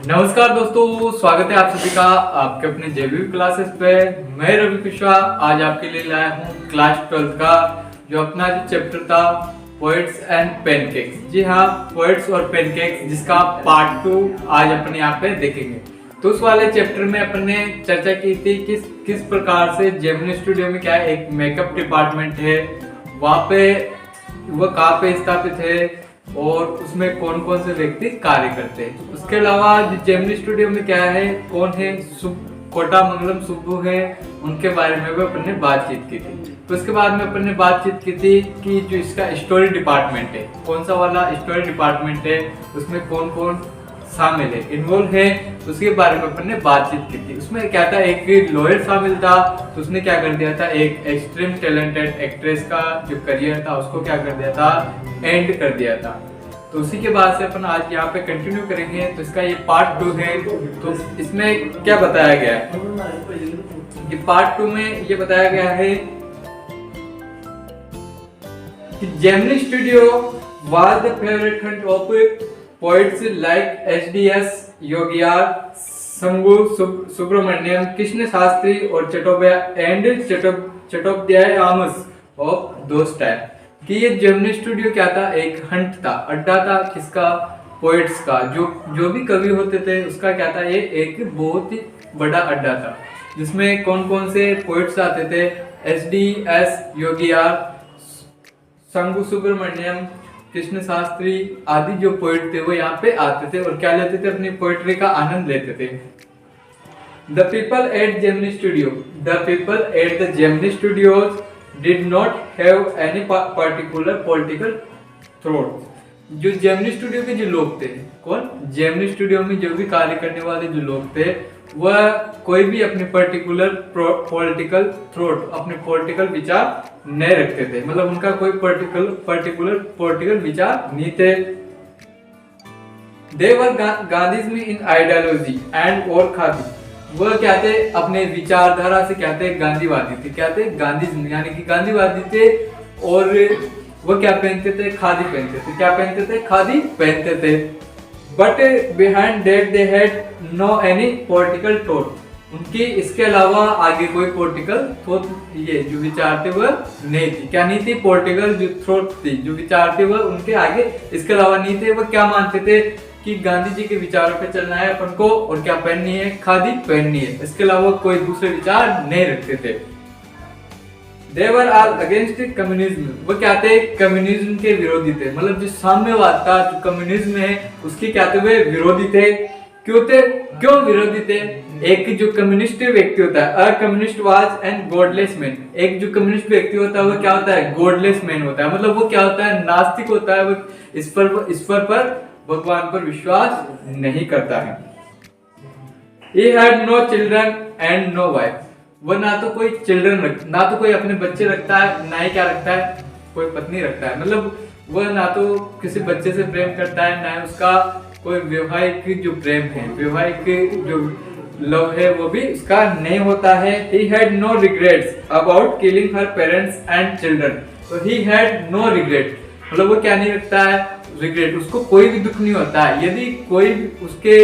नमस्कार दोस्तों, स्वागत है आप सभी का आपके अपने जेबीवी क्लासेस पे। मैं रवि कुशवाहा आज आपके लिए लाया हूँ क्लास 12 का जो अपना जो चैप्टर था पोएट्स एंड पैनकेक्स। जी हाँ, पोएट्स और पैनकेक्स जिसका पार्ट 2 आज अपने यहाँ पे देखेंगे। तो उस वाले चैप्टर में अपन ने चर्चा की थी किस प्रकार से जेमिनी स्टूडियो में क्या एक मेकअप डिपार्टमेंट है, वहाँ पे वह कहाँ पे स्थापित है और उसमें कौन कौन से व्यक्ति कार्य करते हैं। उसके अलावा जेमिनी स्टूडियो में क्या है, कौन है, कोटामंगलम सुब्बू है, उनके बारे में भी अपन ने बातचीत की थी। तो उसके बाद में अपन ने बातचीत की थी कि जो इसका स्टोरी डिपार्टमेंट है, कौन सा वाला स्टोरी डिपार्टमेंट है, उसमें कौन कौन शामिल है, इन्वॉल्व है, उसके बारे में अपन ने बातचीत की थी। उसमें क्या था, एक लॉयर शामिल था, तो उसने क्या कर दिया था, एक एक्सट्रीम टैलेंटेड एक्ट्रेस का जो करियर था उसको क्या कर दिया था, एंड कर दिया था। तो उसी के बाद से अपन आज यहाँ पे कंटिन्यू करेंगे। तो इसका ये पार्ट 2 है। तो इसमें क्या बताया गया है, ये पार्ट 2 में ये बताया गया है कि Gemini studio was the favourite haunt of poets like HDS Yogiyar, Shambhu Subramaniam, Krishna Shastri और चट्टोपाध्याय आमस ऑफ दोस टाइम। कि ये जेमिनी स्टूडियो क्या था, एक हंट था, अड्डा था किसका, पोएट्स का। जो भी कवि होते थे उसका क्या था, ये एक बहुत ही बड़ा अड्डा था जिसमें कौन कौन से पोएट्स आते थे, HDS योगियार, शंभू सुब्रमण्यम, कृष्ण शास्त्री आदि जो पोएट थे वो यहाँ पे आते थे और क्या लेते थे, अपनी पोएट्री का आनंद लेते थे। The people at Gemini Studios did not have any particular political thoughts। जो जेमिनी स्टूडियो के जो लोग थे, कौन, जेमिनी स्टूडियो में जो भी कार्य करने वाले जो लोग थे, वह कोई भी अपने पर्टिकुलर पॉलिटिकल थॉट, अपने पॉलिटिकल विचार नहीं रखते थे। मतलब उनका कोई पर्टिकुलर पॉलिटिकल विचार नहीं थे। They were Gandhism in ideology and और खादी। वह क्या थे, अपने विचारधारा से क्या थे, गांधीवादी थे। क्या थे, गांधीज्म यानी कि गांधीवादी थे। और वो क्या पहनते थे, खादी पहनते थे। क्या पहनते थे, खादी पहनते थे। But behind that they had no any political thought. उनकी इसके अलावा आगे कोई पॉलिटिकल थॉट, ये जो विचार थे वह नहीं थी। क्या नहीं थी, पॉलिटिकल जो थॉट थी, जो विचार थे वह उनके आगे इसके अलावा नहीं थे। वह क्या मानते थे कि गांधी जी के विचारों पे चलना है अपन को, और क्या पहननी है, खादी पहननी है। इसके अलावा कोई दूसरे विचार नहीं रखते थे। They were all against communism. वो क्या थे, कम्युनिज्म के विरोधी थे। मतलब जो साम्यवाद था, जो कम्युनिज्म है, उसके क्या थे, वे विरोधी थे। क्यों विरोधी थे? एक जो कम्युनिस्ट व्यक्ति होता है, a communist was and godless man. एक जो कम्युनिस्ट व्यक्ति होता है वो क्या होता है, गॉडलेस मैन होता है। मतलब वो क्या होता है, नास्तिक होता है। वो ईश्वर पर, भगवान पर विश्वास नहीं करता है। He had no children and no wife। वो ना तो कोई ना तो कोई अपने बच्चे रखता है, ना ही क्या रखता है, कोई पत्नी रखता है। मतलब वह ना तो किसी बच्चे से प्रेम करता है, ना उसका कोई वैवाहिक जो प्रेम है, वैवाहिक जो लव है वो भी उसका नहीं होता है। He had no regrets about killing her parents and children। तो he had no regret, मतलब वो क्या नहीं रखता है, रिग्रेट। उसको कोई भी दुख नहीं होता है। यदि कोई उसके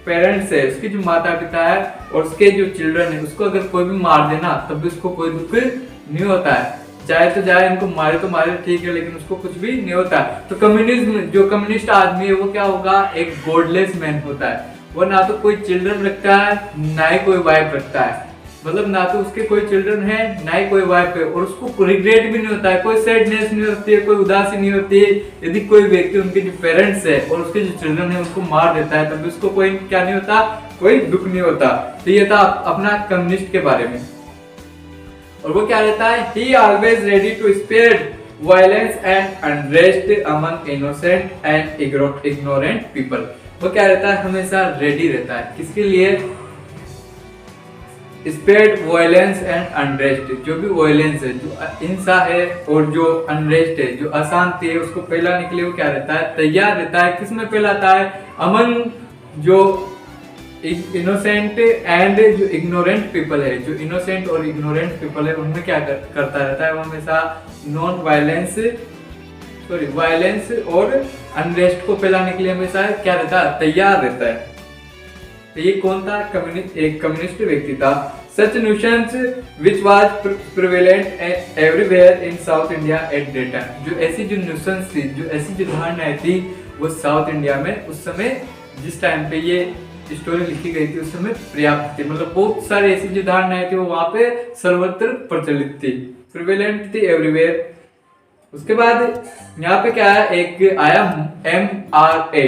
पेरेंट्स है, उसके जो माता पिता है और उसके जो चिल्ड्रन है, उसको अगर कोई भी मार देना तब भी उसको कोई दुख नहीं होता है। चाहे तो जाए, इनको मारे तो मारे ठीक है, लेकिन उसको कुछ भी नहीं होता है। तो कम्युनिज्म, जो कम्युनिस्ट आदमी है वो क्या होगा, एक गॉडलेस मैन होता है। वो ना तो कोई चिल्ड्रन रखता है, ना ही कोई वाइफ रखता है। मतलब ना तो उसके कोई चिल्ड्रन है, ना ही कोई वाइफ है, और उसको रिग्रेट भी नहीं होता है, कोई सैडनेस नहीं होती है, कोई उदासी नहीं होती है। यदि कोई व्यक्ति उनके जो पेरेंट्स है और उसके जो चिल्ड्रन है उनको मार देता है, तब उसको कोई क्या नहीं होता, कोई दुख नहीं होता। तो ये था अपना कम्युनिस्ट के बारे में। और वो क्या रहता है, he always ready to spare violence and unrest among innocent and ignorant people। वो क्या रहता है, हमेशा रेडी रहता है, किसके लिए, स्पेड वायलेंस एंड अनरेस्ट। जो भी वायलेंस है, जो हिंसा है, और जो अनरेस्ट है, जो अशांति है, उसको फैलाने के लिए वो क्या रहता है, तैयार रहता है। किसमें फैलाता है, अमंग जो इनोसेंट एंड जो इग्नोरेंट पीपल है। जो इनोसेंट और इग्नोरेंट पीपल है उनमें क्या करता रहता है, वो हमेशा नॉन वायलेंस वायलेंस और अनरेस्ट को फैलाने के लिए हमेशा क्या रहता है, तैयार रहता है। तो ये कौन था? एक कम्युनिस्ट व्यक्ति था। Such nuisance which was prevalent everywhere in South India at that time. जो ऐसी जो न्यूसेंस थी, जो ऐसी जो धारणाएं थी, वो साउथ इंडिया में उस समय जिस टाइम पे ये स्टोरी लिखी गई थी उस समय पर्याप्त थी। मतलब बहुत सारी ऐसी जो धारणाएं थी वो वहां पे सर्वत्र प्रचलित थी, प्रिवेलेंट थी एवरीवेयर। उसके बाद यहाँ पे क्या है, एक आया MRA।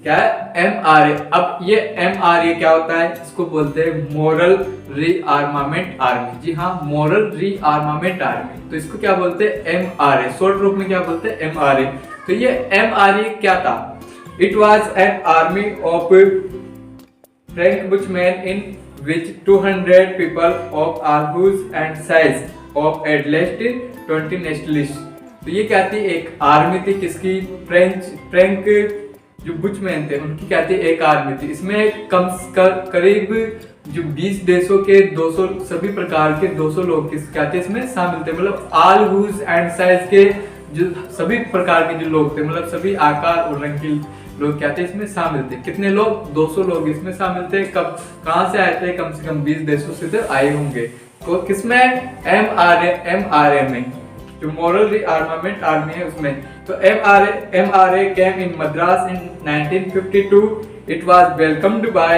क्या है? MRA। अब ये MRA क्या होता है? इसको बोलते हैं मोरल रीआर्मामेंट आर्मी। जी हाँ, मोरल रीआर्मामेंट आर्मी। तो इसको क्या बोलते हैं? MRA। शॉर्ट रूप में क्या बोलते हैं? MRA। तो ये MRA क्या था? It was an army of Frank Bushman in which 200 people of आर्हूज and size of at least 20 nationalist. तो ये क्या थी? एक आर्मी थी किसकी? फ्रैंक जो बुशमैन थे उनकी क्या थी? एक आर्मी थी। इसमें करीब जो 20 देशों के 200 सभी प्रकार के 200 लोग क्या थे इसमें शामिल थे। मतलब ऑल हुज एंड साइज के जो सभी प्रकार के जो लोग थे, मतलब सभी आकार और रंग के लोग क्या थे इसमें शामिल थे। कितने लोग? 200 लोग इसमें शामिल थे। कब कहां से आए थे? कम से कम 20 देशों से तो आए होंगे। तो किसमें? MRA में, जो मोरल रीआर्मामेंट आर्मी है उसमें। तो MRA came in Madras in 1952. It was welcomed by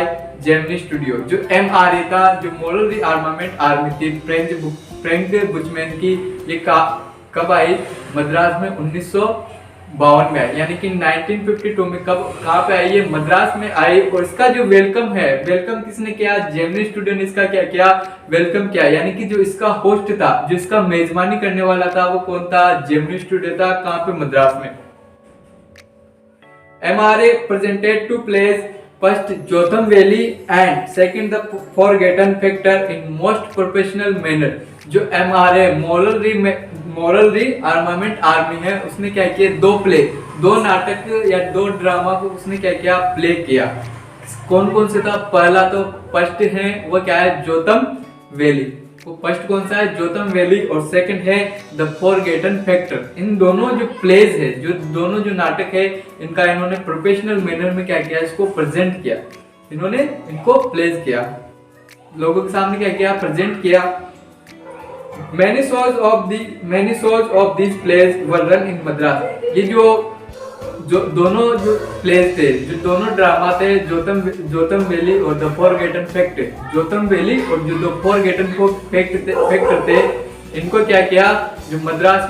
Gemini Studio। जो MRA था, जो मोरल रीआर्मामेंट आर्मी थी फ्रैंक बुशमैन की, ये कब आई? मद्रास में 1952 में आई। यानी कि 1952 में कहाँ पे आई? ये मद्रास में आई। और इसका जो वेलकम है, वेलकम किसने किया? जेमिनी स्टूडियो ने इसका क्या किया? वेलकम किया। यानी कि जो इसका होस्ट था, जो इसका मेजबानी करने वाला था, वो कौन था? जेमिनी स्टूडियो था। कहाँ पे? मद्रास में। MRA presented two plays, first Jotham Valley and second The Forgotten Factor in most professional manner। जो MRA मोरल रीआर्मामेंट आर्मी है, उसने क्या किया? 2 प्ले, 2 नाटक या 2 ड्रामा को उसने क्या किया? प्ले किया। कौन कौन से था? पहला तो फर्स्ट है वो क्या है? जोतम वैली। वो फर्स्ट कौन सा है? जोतम वैली। और सेकंड है द फॉरगेटन फैक्टर। इन दोनों जो प्लेज है, जो दोनों जो नाटक है, इनका इन्होंने प्रोफेशनल मैनर में क्या किया? इसको प्रेजेंट किया। इन्होंने इनको प्लेज किया, लोगों के सामने क्या किया? प्रेजेंट किया। Many shows of these plays were run in Madras। ये जो दोनों जो प्लेस थे, जो दोनों ड्रामा थे, जोतम वैली और the forgotten factor. Jotam valley और जो द फॉरगेटन फैक्टर थे, इनको क्या किया? जो मद्रास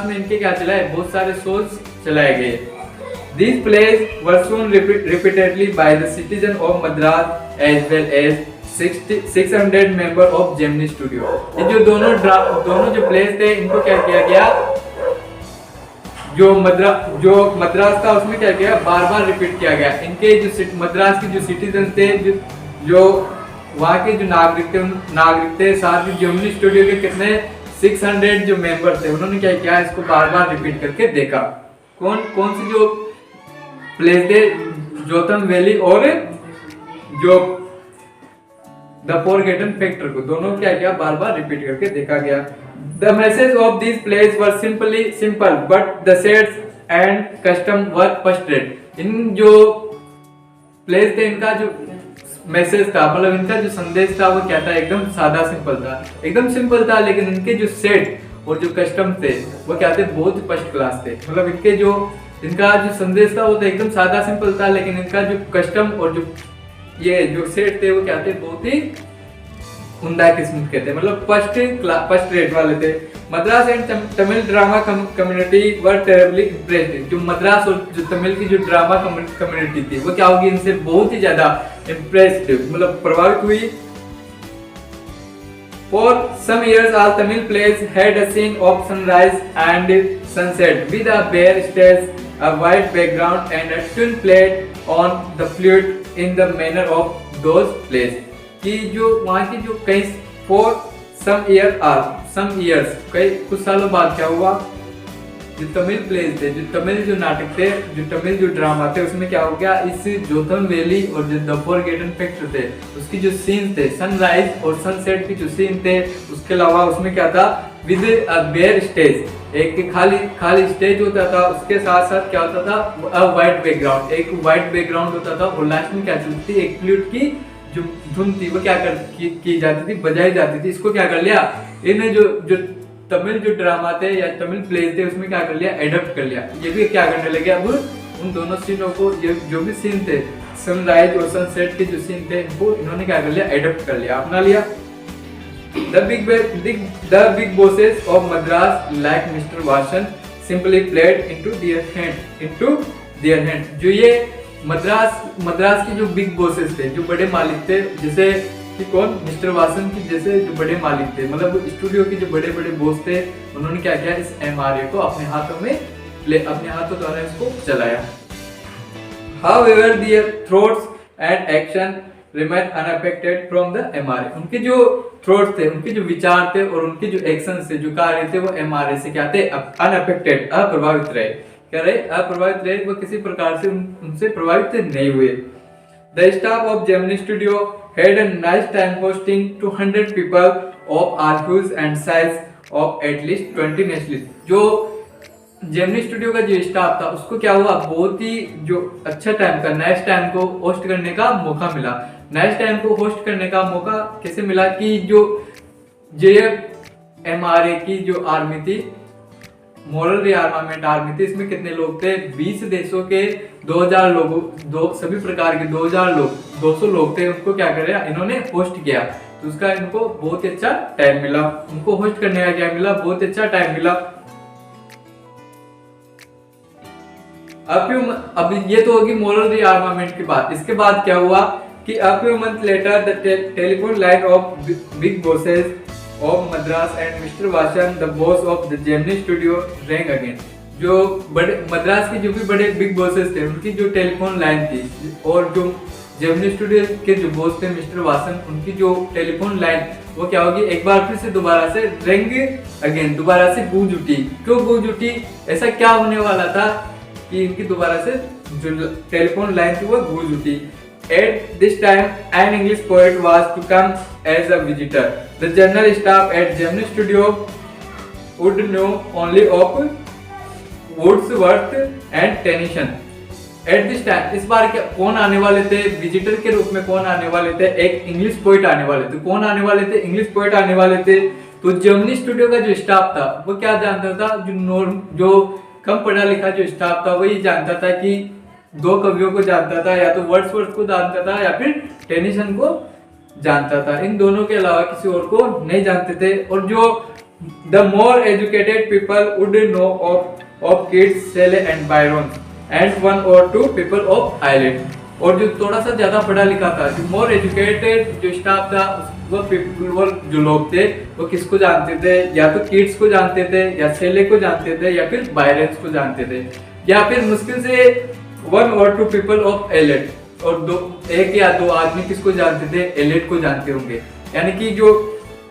में इनके क्या चलाए? बहुत सारे शोज चलाए गए। These plays were soon repeatedly by the citizen of Madras as well as 600 member of Gemini studio. ये जो दोनों जो प्लेस थे, इनको क्या किया गया? जो मद्रास था उसमें क्या किया? बार बार रिपीट किया गया। इनके जो मद्रास के जो सिटीजन थे, जो वहाँ के जो नागरिक थे, साथ ही जेमिनी स्टूडियो के कितने 600 जो मेंबर थे, उन्होंने क्या किया? इसको बार बार रिपीट करके देखा। कौन सी जो प्लेस थे? जोतम वैली और जो द फॉरगेटन फैक्टर को, दोनों क्या किया? बार बार रिपीट करके देखा गया। The message of these place were simple but the sets and custom were first rate. इन जो प्लेस थे, इनका जो मैसेज था, मतलब इनका जो संदेश था, वो क्या था? एकदम सादा एकदम सिंपल था। लेकिन इनके जो सेट और जो कस्टम थे, वो क्या थे? बहुत ही फर्स्ट क्लास थे। मतलब इनका जो संदेश था वो तो एकदम सादा सिंपल था, लेकिन इनका जो कस्टम और जो सेट थे, वो क्या थे? बहुत ही उम्दा किस्म के थे। मतलब फर्स्ट रेट वाले थे। Madras and Tamil drama community were terribly impressed. जो मद्रास और जो तमिल की जो ड्रामा कम्युनिटी थी, वो क्या होगी? इनसे बहुत ही ज्यादा इम्प्रेस्ड, मतलब प्रभावित हुई। For some years, all Tamil plays had a scene of sunrise and sunset with a bare stage, a white background, and a tune played on the flute in the manner of those plays। कि जो वहाँ की जो कई for some years कई कुछ सालों बाद क्या हुआ? जो तमिल प्लेज थे, जो तमिल जो नाटक थे, जो तमिल जो ड्रामा थे, उसमें क्या हो गया? इस जोथम वैली और जो द फॉरगेटन फैक्टर थे, उसकी जो सीन थे, सनराइज और सनसेट की जो सीन थे, उसके अलावा उसमें क्या था? विद अ बेयर स्टेज, एक खाली खाली स्टेज होता था, उसके साथ साथ क्या होता था, व्हाइट बैकग्राउंड, एक व्हाइट बैकग्राउंड होता था, और लास्ट में क्या चलती थी, एक फ्लूट की जो धुन थी वो क्या की जाती थी, बजाई जाती थी। इसको क्या कर लिया इन्हें, जो तमिल जो ड्रामा थे या तमिल प्लेज थे उसमें क्या कर लिया, एडप्ट कर लिया। ये भी क्या करने लगे अब उन दोनों सीनों को, जो भी सीन थे सनराइज और सनसेट के जो सीन थे, इनको इन्होंने क्या कर लिया, एडप्ट कर लिया, अपना लिया। The big bosses of Madras, like Mr. Vasan, simply played into their hand. जो ये मद्रास की जो बिग बॉसेस थे, जो बड़े मालिक थे, जैसे कि कौन, मिस्टर वासन की जैसे जो बड़े मालिक थे, मतलब स्टूडियो के जो बड़े बड़े बॉस थे, उन्होंने क्या किया, इस एमआरए को अपने हाथों द्वारा इसको चलाया। However, their thoughts and action remain unaffected from the MRA. उनके जो थॉट्स थे, उनके जो विचार थे और उनके जो एक्शन थे, जो कार्य थे, वो एमआरए से क्या थे, अनअफेक्टेड, अप्रभावित रहे। क्या रहे, अप्रभावित रहे, वो किसी प्रकार से उनसे प्रभावित नहीं हुए। The staff of Gemini Studio had a nice time hosting 200 people of arcues and size of at least 20 nationalities. जो जेमिनी स्टूडियो का जो स्टाफ था उसको क्या हुआ, बहुत ही जो अच्छा टाइम का, नाइस टाइम को होस्ट करने का मौका मिला। नाइस टाइम को होस्ट करने का मौका कैसे मिला कि जो जेएमआरए की जो आर्मी थी, मॉरल रीआर्मामेंट आर्मी थी, इसमें कितने लोग थे, 20 देशों के 2000 लोग, सभी प्रकार के 2000 लोग, 200 लोग थे। उनको क्या करे, इन्होंने होस्ट किया, तो उसका इनको बहुत अच्छा टाइम मिला। उनको होस्ट करने का क्या मिला, बहुत अच्छा टाइम मिला। अब ये तो होगी मॉरल रीआर्मामेंट की बात। इसके बाद क्या हुआ कि a few months later the telephone line of big bosses of Madras and Mr. Vasan, the boss of the Gemini Studio, rang again. जो बड़े मद्रास के जो भी बड़े बिग बॉसेस थे, उनकी जो टेलीफोन लाइन थी, और जो जेमिनी स्टूडियो के जो बॉस थे मिस्टर वासन, उनकी जो टेलीफोन लाइन वो क्या होगी, एक बार फिर से दोबारा से रिंग अगेन, दोबारा से गूंज उठी। क्यों गूंज उठी, ऐसा क्या होने वाला था कि इनकी दोबारा से जो टेलीफोन लाइन थी वो गूंज उठी। At this time, an English poet was to come as a visitor. The general staff at Gemini Studio would know only of Wordsworth and Tennyson. At this time, इस बार कौन आने वाले थे, विजिटर के रूप में कौन आने वाले थे, एक इंग्लिश पोइट आने वाले थे। कौन आने वाले थे, इंग्लिश पोइट आने वाले थे। तो जेमिनी स्टूडियो का जो स्टाफ था वो क्या जानता था, जो कम पढ़ा लिखा जो स्टाफ था वो ये जानता था कि दो कवियों को जानता था, या तो वर्ड्सवर्थ को जानता था या फिर टेनिसन को जानता था। इन दोनों के अलावा किसी और को नहीं जानते थे। और जो the more educated people would know of Keats, Shelley and Byron and one और टू पीपल ऑफ आइलैंड। और जो थोड़ा सा ज्यादा पढ़ा लिखा था, जो मोर एजुकेटेड जो स्टाफ था, वो जो लोग थे वो किसको जानते थे, या तो किट्स को जानते थे, या शेले को जानते थे, या फिर बायरन को जानते थे, या फिर मुश्किल से 1 or 2 people of एलेट, और एक या दो आदमी किसको जानते थे, एलेट को जानते होंगे। यानी कि जो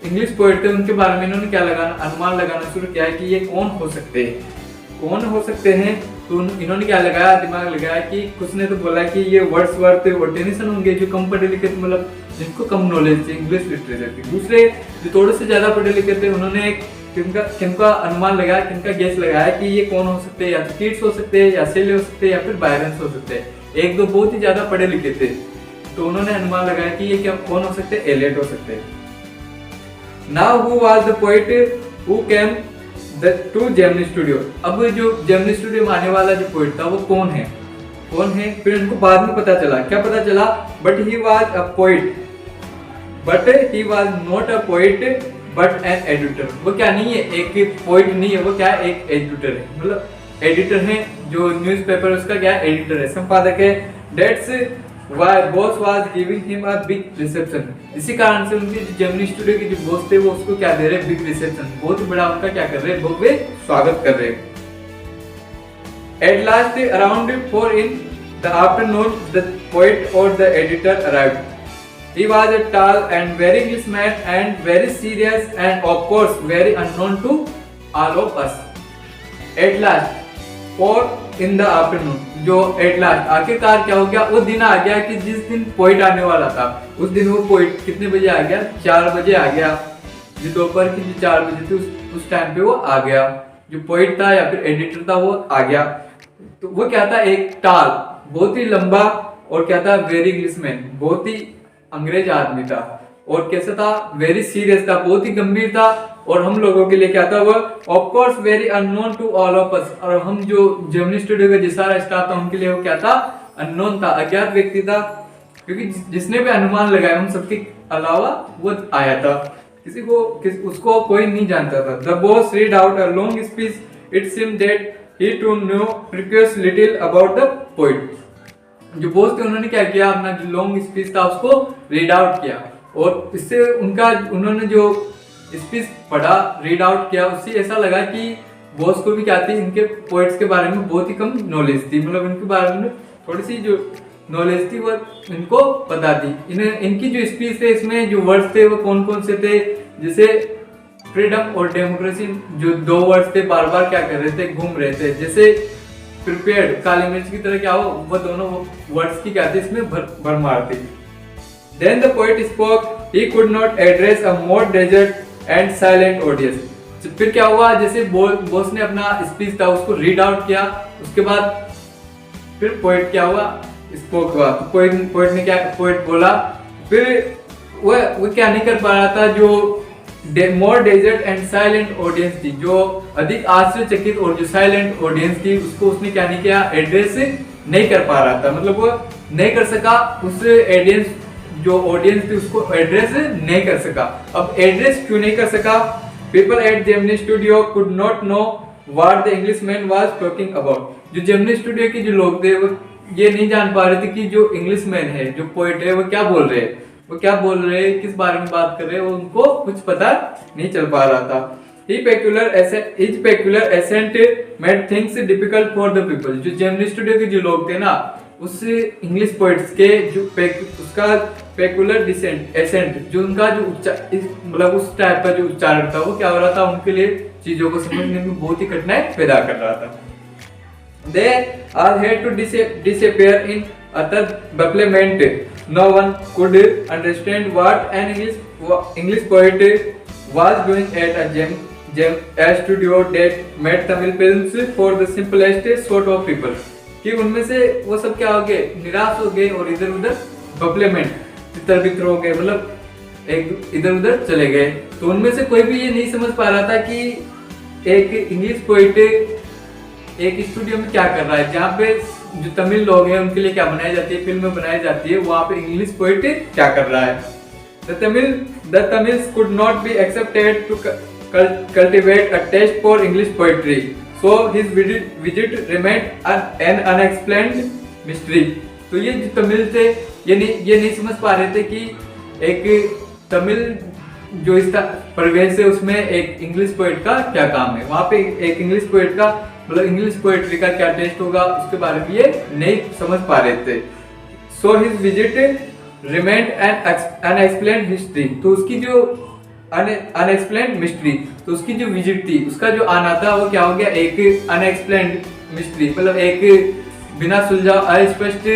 इंग्लिश पोएट थे उनके बारे में इन्होंने क्या लगाना, अनुमान लगाना शुरू किया है कि ये कौन हो सकते हैं। तो इन्होंने क्या लगाया, दिमाग लगाया कि कुछ ने तो बोला कि ये वर्ड्सवर्थ और टेनिसन होंगे, जो कम पढ़े लिखे थे, मतलब जिनको कम नॉलेज थी इंग्लिश लिटरेचर की। दूसरे जो थोड़े से ज्यादा पढ़े लिखे थे, उन्होंने किनका अनुमान लगाया, किनका गेस लगाया कि ये कौन हो सकते हैं, या तो किट्स हो सकते हैं, या शेले हो सकते हैं, या फिर बायरन हो सकते हैं। एक दो बहुत ही ज्यादा पढ़े लिखे थे, तो उन्होंने अनुमान लगाया कि ये क्या कौन हो सकते हैं, एलेट हो सकते हैं। Now who was the poet who came to Gemini studio. अब जो जेमिनी स्टूडियो में आने वाला जो पोएट था वो कौन है, फिर इनको बाद में पता चला। क्या पता चला, but he was a poet, but he was not a poet but an editor. वो क्या नहीं है, एक पोइट नहीं है, वो क्या है, एक एडिटर है, मतलब एडिटर है, जो न्यूज़पेपर उसका क्या है, एडिटर है, संपादक है। That's why boss was giving him a big reception. इसी कारण से उनके जेमिनी स्टूडियो के जो बॉस थे वो उसको क्या दे रहे, बिग रिसेप्शन, बहुत बड़ा उनका क्या कर रहे हैं, भव्य स्वागत कर रहे हैं। At last around 4 in the afternoon the poet or the editor arrived. He was a tall and very English man and very serious and of course very unknown to all of us. At last, 4 in the afternoon, जो at last आखिरकार क्या हो गया, वो दिन आ गया कि जिस दिन पोइट आने वाला था, उस दिन वो पोइट कितने बजे आ गया, 4 बजे आ गया। जो दोपहर की जो 4 बजे थी उस टाइम पे वो आ गया। जो पोइट था या फिर एडिटर था वो आ गया। तो वो क्या था, एक टाल, बहुत ही लंबा, और क्या था, वेरी इंग्लिशमैन, बहुत ही अंग्रेज आदमी था, और कैसा था, वेरी सीरियस था, बहुत ही गंभीर था, और हम लोगों के लिए क्या था वो, of course very unknown to all of us, और हम जो जेमिनी स्टूडियो का जिस सारा स्टाफ था उनके लिए वो क्या था, अननोन था, अज्ञात व्यक्ति था, क्योंकि जिसने भी अनुमान लगाया उन सबके अलावा वो आया था, उसको कोई नहीं जानता था। The boss read out a long speech, it seem that he to know precious little about the poet. जो बॉस थे उन्होंने क्या किया, अपना जो लॉन्ग स्पीच था उसको रीड आउट किया, और इससे उन्होंने जो स्पीच पढ़ा, रीड आउट किया, उससे ऐसा लगा कि बॉस को भी क्या थी, इनके पोइट्स के बारे में बहुत ही कम नॉलेज थी, मतलब इनके बारे में थोड़ी सी जो नॉलेज थी वो इनको पता थी। इनकी जो स्पीच थे इसमें जो वर्ड्स थे वो कौन कौन से थे, जैसे फ्रीडम और डेमोक्रेसी, जो दो वर्ड्स थे बार बार क्या कर रहे थे, घूम रहे थे, जैसे प्रिपेयर्ड, काली मिर्च की तरह क्या हो, वो दोनों वर्ड्स की क्या थी इसमें भरमार थी। Then the poet spoke, he could not address a more desert and silent audience। फिर क्या हुआ, जैसे बॉस ने अपना स्पीच था उसको रीड आउट किया, उसके बाद फिर पोएट क्या हुआ, स्पोक हुआ, तो पोएट ने क्या, पोएट बोला, फिर वो क्या नहीं कर पा रहा था, जो मोर डेजर्ट एंड साइलेंट ऑडियंस थी, जो अधिक आश्चर्यचकित और जो साइलेंट ऑडियंस थी उसको उसने क्या नहीं किया, एड्रेस नहीं कर पा रहा था, मतलब वो नहीं कर सका, उस ऑडियंस जो ऑडियंस थी उसको एड्रेस नहीं कर सका। अब एड्रेस क्यों नहीं कर सका, people at Gemini studio could not know what the Englishman was talking about. जो जेमिनी स्टूडियो के जो लोग थे वो ये नहीं जान पा रहे थे कि जो इंग्लिशमैन है, जो पोएट है, वो क्या बोल रहे हैं, वो क्या बोल रहे हैं, किस बारे में बात कर रहे हैं, वो उनको कुछ पता नहीं चल पा रहा था। His peculiar accent made things difficult for the people। जो जेमिनी स्टूडियो के जो लोग थे ना, उस इंग्लिश पोइट्स के जो उसका पेकुलर एसेंट, जो उनका जो मतलब उस टाइप का जो उच्चारण था, वो क्या हो रहा था, उनके लिए चीजों को समझने में बहुत ही कठिनाई पैदा कर रहा था। They all had to disappear in utter bafflement। No one could understand what an English poet was doing at a studio that made Tamil films for the simplest sort of people। कि उनमें से वो सब क्या हो गए, निराश हो गए और इधर उधर बफलेमेंट, तितर बितर हो गए, मतलब एक इधर उधर चले गए। तो उनमें से कोई भी ये नहीं समझ पा रहा था कि एक इंग्लिश पोइट एक स्टूडियो में क्या कर रहा है, जहाँ पे जो तमिल लोग हैं उनके लिए क्या बनाई जाती है, फिल्म बनाई जाती है, वहाँ पे इंग्लिश पोइट क्या कर रहा है। The Tamils could not be accepted to cultivate a taste for English poetry, so his visit remained an unexplained mystery। तो ये जो तमिल थे ये नहीं समझ पा रहे थे कि एक तमिल जो इस परिवेश है उसमें एक इंग्लिश पोएट का क्या काम है, वहाँ पे एक इंग्लिश पोएट का मतलब इंग्लिश पोएट्री का क्या टेस्ट होगा, उसके बारे में ये नहीं समझ पा रहे थे। So his visit remained an unexplained history. तो उसकी जो अनएक्सप्लेन्ड मिस्ट्री, तो उसकी जो विजिट थी, उसका जो आना था वो क्या हो गया, एक अनएक्सप्लेन्ड मिस्ट्री, मतलब एक बिना सुलझा अस्पष्ट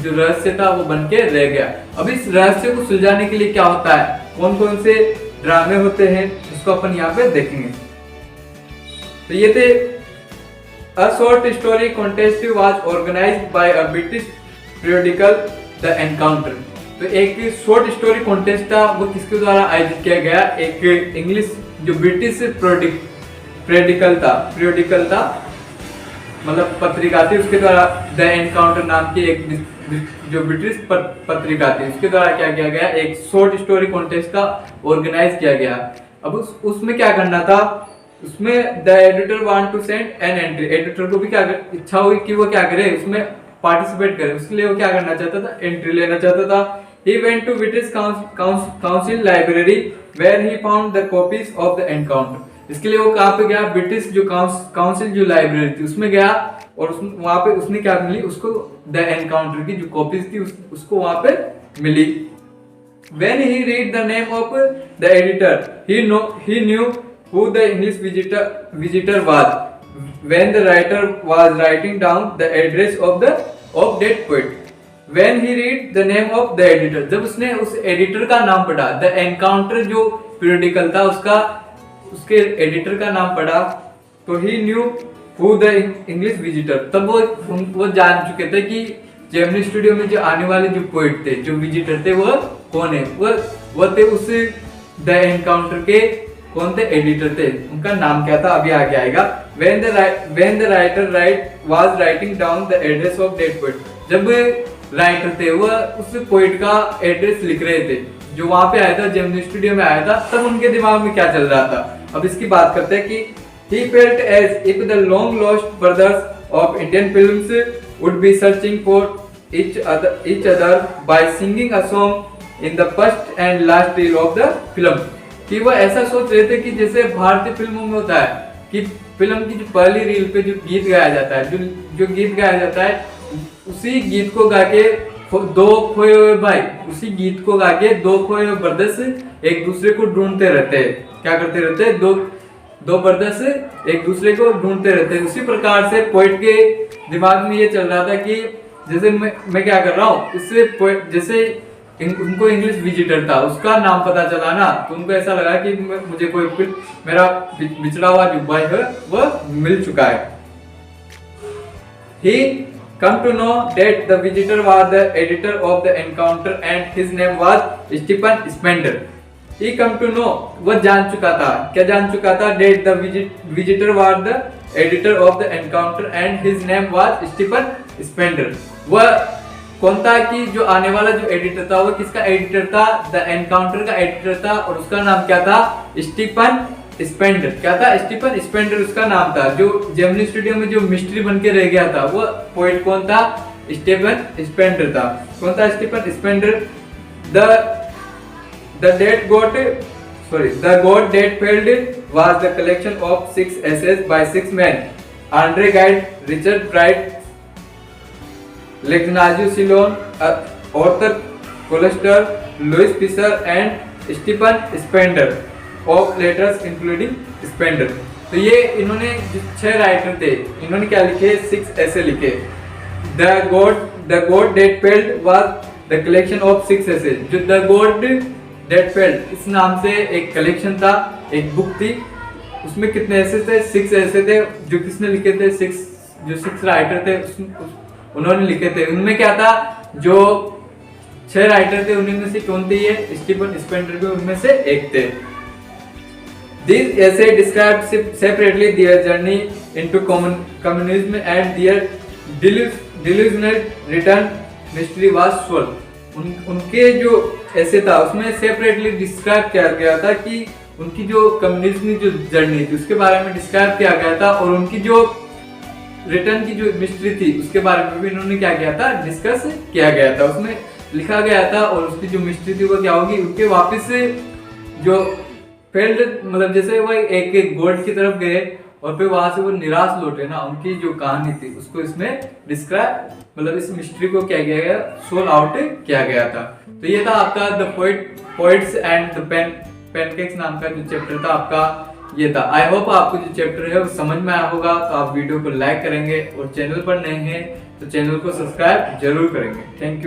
जो रहस्य था वो बन के रह गया। अब इस रहस्य को सुलझाने के लिए क्या होता है, कौन कौन से ड्रामे होते हैं, उसको अपन यहाँ पे देखेंगे। तो ये थे A short story contest was organized by a British periodical The Encounter। तो एक शॉर्ट स्टोरी कॉन्टेस्ट था, वो किसके द्वारा आयोजित किया गया, एक इंग्लिश जो ब्रिटिश periodical था मतलब पत्रिका थी, उसके द्वारा द एनकाउंटर नाम की एक जो ब्रिटिश पत्रिका थी, उसके द्वारा क्या किया गया, एक शॉर्ट स्टोरी कॉन्टेस्ट का ऑर्गेनाइज किया गया। अब उसमें क्या करना था, उसमें the editor want to send an entry, editor को भी क्या इच्छा हुई कि वो क्या करे, उसमें पार्टिसिपेट करे, उसके लिए वो क्या करना चाहता था, एंट्री लेना चाहता था। He went to British Council Library where he found the copies of the encounter। इसके लिए वो कहाँ पे गया, ब्रिटिश जो काउंसिल जो लाइब्रेरी थी उसमें गया, और वहाँ पे उसने क्या मिली, उसको द एनकाउंटर की जो कॉपीज थी उसको वहाँ पे मिली। When he read the name of the editor, he knew who the English visitor was when the writer was writing down the address of that poet। When he read the name of the editor, जब उसने उस editor का नाम पढ़ा, the encounter जो periodical था उसके editor का नाम पढ़ा, तो he knew who the English visitor, तब वो जान चुके थे कि जेमिनी स्टूडियो में जो आने वाले जो पोइट थे, जो विजिटर थे, वो कौन है। वो थे उस द एनकाउंटर के कौन थे, एडिटर थे। उनका नाम क्या था अभी आगे आएगा। when the writer was writing down the address of dead poet, जब राइटर थे वो उस पोइट का एड्रेस लिख रहे थे जो वहां पे आया था, जेमिनी स्टूडियो में आया था, तब उनके दिमाग में क्या चल रहा था। अब इसकी बात करते हैं कि he felt as if the long lost brothers of Indian films would be searching for each other by singing a song in the first and last reel of the film, कि वो ऐसा सोच रहे थे कि जैसे भारतीय फिल्मों में होता है कि फिल्म की जो पहली रील पे जो गीत गाया जाता है, जो गीत गाया जाता है, उसी गीत को गा के दो खोए हुए भाई, उसी गीत को गा के दो खोए हुए ब्रदर्स एक दूसरे को ढूंढते रहते हैं। क्या करते रहते हैं, दो ब्रदर्स एक दूसरे को ढूंढते रहते हैं। उसी प्रकार से पोइट के दिमाग में ये चल रहा था कि जैसे मैं क्या कर रहा हूँ, इससे जैसे उनको इंग्लिश विजिटर था उसका नाम पता चला ना, तो उनको ऐसा लगा कि मुझे कोई मेरा बिछड़ा हुआ जो भाई है वह मिल चुका है। He come to know that the visitor was the editor of the encounter and his name was Stephen Spender. He come to know, वह जान चुका था, क्या जान चुका था, that the visitor was the editor of the encounter and his name was Stephen Spender. वह कौन था कि जो आने वाला जो एडिटर था वो किसका एडिटर था, द एनकाउंटर का एडिटर था, और उसका नाम क्या था, स्टीफन स्पेंडर। क्या था, स्टीफन स्पेंडर उसका नाम था। जो जेमिनी स्टूडियो में जो मिस्ट्री बन के रह गया था वो पोइट कौन था, स्टीफन स्पेंडर था। कौन था, Stephen Spender. The God That Failed was the collection of 6 essays by 6 men: Andre Gide, Richard Wright, Ignazio Silon, Arthur Koester, Louis Fisher and Stephen Spender of letters including Spender। तो ये इन्होंने 6 writer थे, इन्होंने क्या लिखे, 6 ऐसे लिखे। The God That Failed was the collection of 6 essays। जो The God That Failed इस नाम से एक कलेक्शन था, एक बुक थी, उसमें कितने ऐसे थे, 6 ऐसे थे। जो किसने लिखे थे, 6 राइटर थे उन्होंने लिखे थे। उनमें क्या था, जो 6 राइटर थे उनमें से कौन थे, ये स्टीफन स्पेंडर भी उनमें से एक थे। These essays describe separately their journey into communism and their delusional return mystery was solved। उनके जो ऐसे था उसमें सेपरेटली डिस्क्राइब किया गया था कि उनकी जो कम्युनिज्म की जो जर्नी थी उसके बारे में डिस्क्राइब किया गया था, और उनकी जो रिटर्न की जो मिस्ट्री थी उसके बारे में भी इन्होंने क्या किया था, डिस्कस किया गया था। उसमें लिखा गया था, और उसकी जो मिस्ट्री थी वो क्या होगी, उनके वापस से जो फेल्ड, मतलब जैसे वो एक गॉड की तरफ गए और फिर वहां से वो निराश लौटे ना, उनकी जो कहानी थी उसको इसमें डिस्क्राइब, मतलब इस मिस्ट्री को क्या किया गया, सोल्व आउट किया गया था। तो ये था आपका the poets and the pancakes नाम का जो चैप्टर था आपका, ये था। आई होप आपको जो चैप्टर है वो समझ में आया होगा। तो आप वीडियो को लाइक करेंगे और चैनल पर नए हैं तो चैनल को सब्सक्राइब जरूर करेंगे। Thank you.